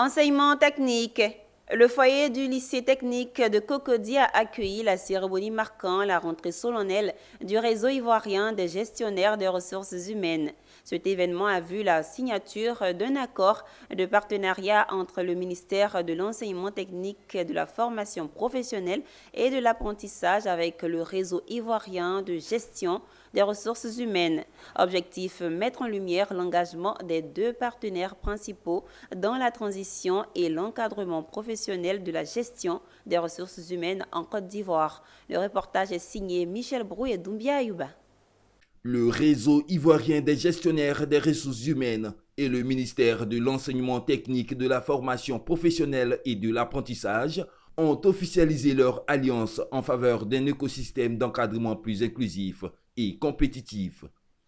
Enseignement technique. Le foyer du lycée technique de Cocody a accueilli la cérémonie marquant la rentrée solennelle du réseau ivoirien des gestionnaires des ressources humaines. Cet événement a vu la signature d'un accord de partenariat entre le ministère de l'enseignement technique, de la formation professionnelle et de l'apprentissage avec le réseau ivoirien de gestion des ressources humaines. Objectif, mettre en lumière l'engagement des deux partenaires principaux dans la transition et l'encadrement professionnel de la gestion des ressources humaines en Côte d'Ivoire. Le reportage est signé Michel Brou et Doumbia Ayouba. Le réseau ivoirien des gestionnaires des ressources humaines et le ministère de l'enseignement technique, de la formation professionnelle et de l'apprentissage ont officialisé leur alliance en faveur d'un écosystème d'encadrement plus inclusif et compétitif.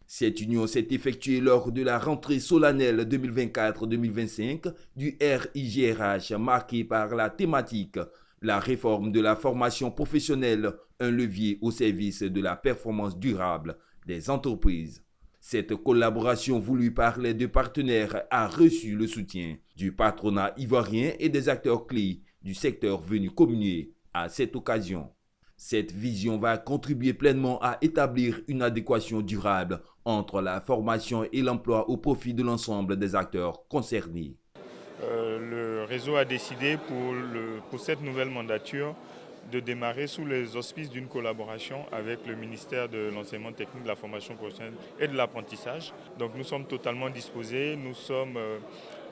Cette union s'est effectuée lors de la rentrée solennelle 2024-2025 du RIGRH, marquée par la thématique « La réforme de la formation professionnelle, un levier au service de la performance durable des entreprises ». Cette collaboration voulue par les deux partenaires a reçu le soutien du patronat ivoirien et des acteurs clés du secteur venus communier à cette occasion. Cette vision va contribuer pleinement à établir une adéquation durable entre la formation et l'emploi au profit de l'ensemble des acteurs concernés. Le réseau a décidé pour cette nouvelle mandature de démarrer sous les auspices d'une collaboration avec le ministère de l'enseignement technique, de la formation professionnelle et de l'apprentissage. Donc nous sommes totalement disposés, nous sommes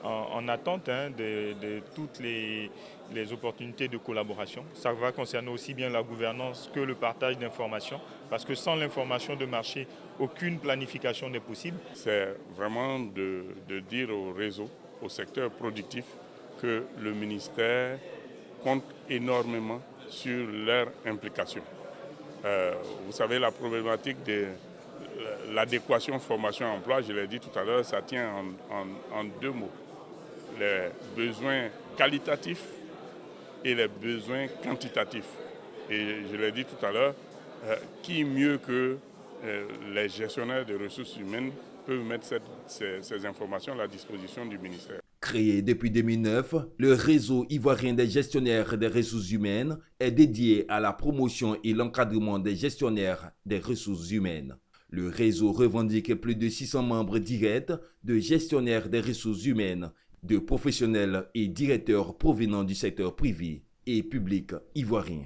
en attente de toutes les opportunités de collaboration. Ça va concerner aussi bien la gouvernance que le partage d'informations, parce que sans l'information de marché, aucune planification n'est possible. C'est vraiment de dire au réseau, au secteur productif, que le ministère compte énormément sur leur implication. Vous savez, la problématique de l'adéquation formation-emploi, je l'ai dit tout à l'heure, ça tient en deux mots. Les besoins qualitatifs et les besoins quantitatifs. Et je l'ai dit tout à l'heure, qui mieux que les gestionnaires de ressources humaines peuvent mettre ces informations à la disposition du ministère. Créé depuis 2009, le réseau ivoirien des gestionnaires des ressources humaines est dédié à la promotion et l'encadrement des gestionnaires des ressources humaines. Le réseau revendique plus de 600 membres directs de gestionnaires des ressources humaines, de professionnels et directeurs provenant du secteur privé et public ivoirien.